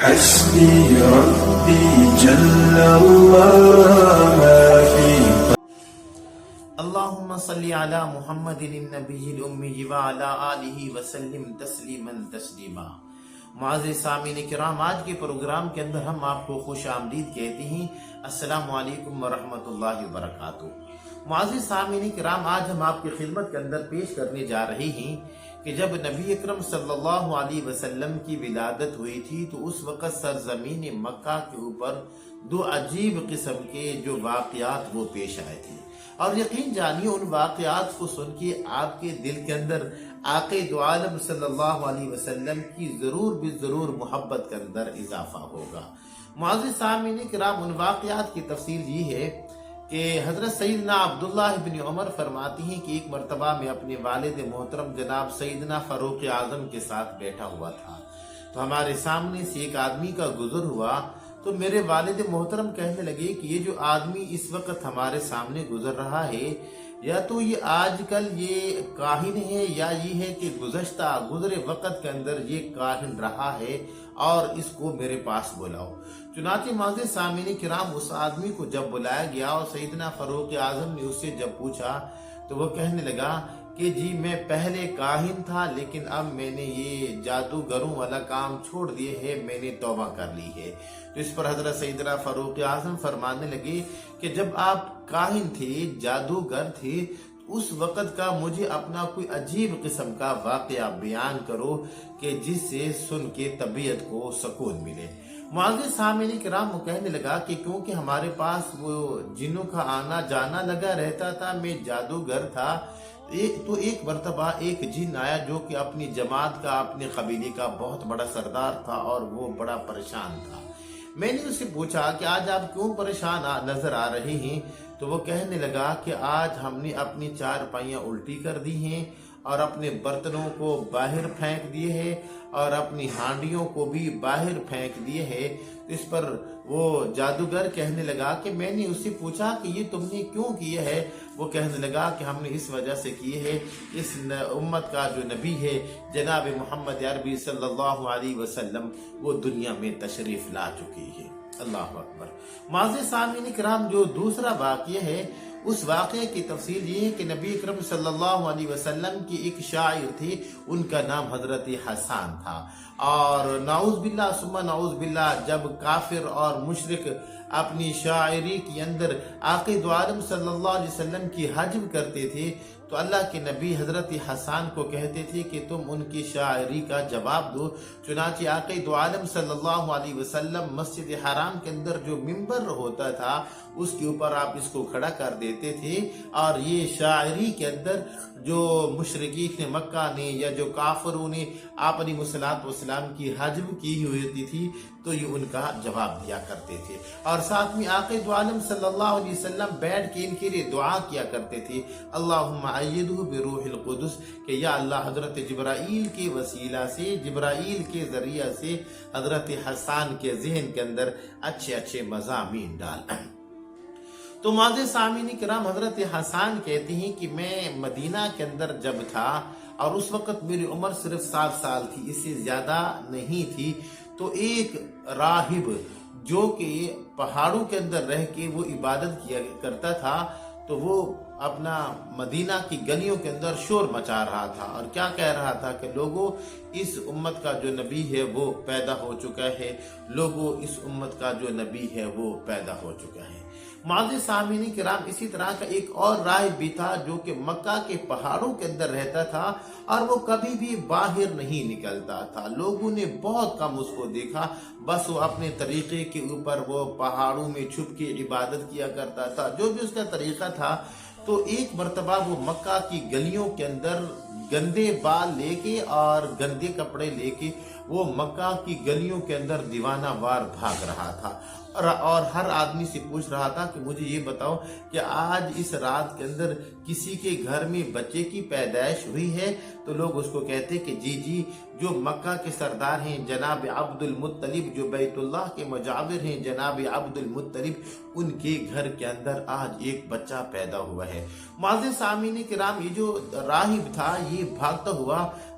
حسبي ربي جل الله ما في اللهم صل على محمد النبی الأمی وعلى آلہ وسلم تسلیما تسلیما۔ معزز سامعین کرام، آج کے پروگرام کے اندر ہم آپ کو خوش آمدید کہتے ہیں۔ السلام علیکم ورحمۃ اللہ وبرکاتہ۔ معزز سامعین کرام، آج ہم آپ کی خدمت کے اندر پیش کرنے جا رہے ہیں کہ جب نبی اکرم صلی اللہ علیہ وسلم کی ولادت ہوئی تھی تو اس وقت سرزمین مکہ کے اوپر دو عجیب قسم کے جو واقعات وہ پیش آئے تھے، اور یقین جانیے ان واقعات کو سن کے آپ کے دل کے اندر آقا دو عالم صلی اللہ علیہ وسلم کی ضرور محبت کے اندر اضافہ ہوگا۔ معزز سامعین کرام، ان واقعات کی تفصیل یہ ہے کہ حضرت سیدنا عبداللہ بن عمر فرماتی ہیں کہ ایک مرتبہ میں اپنے والد محترم جناب سیدنا فاروق اعظم کے ساتھ بیٹھا ہوا تھا، تو ہمارے سامنے سے ایک آدمی کا گزر ہوا، تو میرے والد محترم کہنے لگے کہ یہ جو آدمی اس وقت ہمارے سامنے گزر رہا ہے، یا تو یہ آج کل یہ کاہن ہے، یا یہ ہے کہ گزرے وقت کے اندر یہ کاہن رہا ہے، اور اس کو میرے پاس بلاؤ۔ چنانچہ معزز سامعین کرام، اس آدمی کو جب بلایا گیا اور سیدنا فاروق اعظم نے اس سے جب پوچھا تو وہ کہنے لگا کہ جی میں پہلے کاہن تھا، لیکن اب میں نے یہ جادوگروں والا کام چھوڑ دیے ہے، میں نے توبہ کر لی ہے۔ تو اس پر حضرت سیدنا فاروق اعظم فرمانے لگے کہ جب آپ کاہن تھے، جادوگر تھے، اس وقت کا مجھے اپنا کوئی عجیب قسم کا واقعہ بیان کرو کہ جس سے سن کے طبیعت کو سکون ملے۔ معزز سامعین کرام، وہ کہنے لگا کہ کیونکہ ہمارے پاس وہ جنوں کا آنا جانا لگا رہتا تھا، میں جادوگر تھا، تو ایک مرتبہ ایک جن آیا جو کہ اپنی جماعت کا، اپنے قبیلے کا بہت بڑا سردار تھا، اور وہ بڑا پریشان تھا۔ میں نے اس سے پوچھا کہ آج آپ کیوں پریشان نظر آ رہے ہیں؟ تو وہ کہنے لگا کہ آج ہم نے اپنی چار پائیاں الٹی کر دی ہیں، اور اپنے برتنوں کو باہر پھینک دیے ہیں، اور اپنی ہانڈیوں کو بھی باہر پھینک دیے ہیں۔ اس پر وہ جادوگر کہنے لگا کہ میں نے اس سے پوچھا کہ یہ تم نے کیوں کیا ہے؟ وہ کہنے لگا کہ ہم نے اس وجہ سے کیے ہیں، اس امت کا جو نبی ہے جناب محمد عربی صلی اللہ علیہ وسلم، وہ دنیا میں تشریف لا چکی ہے۔ اللہ اکبر۔ معزز سامعین کرام، جو دوسرا واقعہ ہے، اس واقعے کی تفصیل یہ ہے کہ نبی اکرم صلی اللہ علیہ وسلم کی ایک شاعر تھی، ان کا نام حضرت حسان تھا، اور نعوذ باللہ ثم نعوذ باللہ جب کافر اور مشرک اپنی شاعری کے اندر آقا دو عالم صلی اللہ علیہ وسلم کی حجب کرتے تھے، تو اللہ کے نبی حضرت حسان کو کہتے تھے کہ تم ان کی شاعری کا جواب دو۔ چنانچہ آقا دو عالم صلی اللہ علیہ وسلم مسجد حرام کے اندر جو ممبر ہوتا تھا، اس کے اوپر آپ اس کو کھڑا کر دیتے تھے، اور یہ شاعری کے اندر جو مشرکین مکہ نے یا جو کافروں نے آپ علیہ السلام کی حجب کی ہوئی تھی، تو یہ ان کا جواب دیا کرتے تھے، اور ساتھ میں آقا دو عالم صلی اللہ علیہ وسلم بیٹھ کے ان کے لیے دعا کیا کرتے تھے، اللہم ایدہ بروح القدس، کہ یا اللہ حضرت جبرائیل کے وسیلہ سے، جبرائیل کے ذریعہ سے حضرت حسان کے ذہن کے اندر اچھے مضامین ڈال۔ تو معزز سامعین کرام، حضرت حسان کہتے ہیں کہ میں مدینہ کے اندر جب تھا، اور اس وقت میری عمر صرف 7 سال تھی، اس سے زیادہ نہیں تھی، تو ایک راہب جو کہ پہاڑوں کے اندر رہ کے وہ عبادت کیا کرتا تھا، تو وہ اپنا مدینہ کی گلیوں کے اندر شور مچا رہا تھا، اور کیا کہہ رہا تھا کہ لوگوں، اس امت کا جو نبی ہے وہ پیدا ہو چکا ہے، لوگوں اس امت کا جو نبی ہے وہ پیدا ہو چکا ہے۔ معزز سامعین کرام، اسی طرح کا ایک اور راہب بھی تھا جو کہ مکہ کے پہاڑوں کے اندر رہتا تھا، اور وہ کبھی بھی باہر نہیں نکلتا تھا، لوگوں نے بہت کم اس کو دیکھا، بس وہ اپنے طریقے کے اوپر وہ پہاڑوں میں چھپ کے عبادت کیا کرتا تھا، جو بھی اس کا طریقہ تھا۔ تو ایک مرتبہ وہ مکہ کی گلیوں کے اندر گندے بال لے کے اور گندے کپڑے لے کے وہ مکہ کی گلیوں کے اندر دیوانہ وار بھاگ رہا تھا، اور ہر آدمی سے پوچھ رہا تھا کہ مجھے یہ بتاؤ کہ آج اس رات کے اندر کسی کے گھر میں بچے کی پیدائش ہوئی ہے؟ تو لوگ اس کو کہتے کہ جی، جو مکہ کے سردار ہیں جناب عبد المطلب، جو بیت اللہ کے مجاور ہیں جناب عبد المطلب، ان کے گھر کے اندر آج ایک بچہ پیدا ہوا ہے۔ معزز سامعین کرام، یہ جو راہب تھا یہ بھاگتا ہوا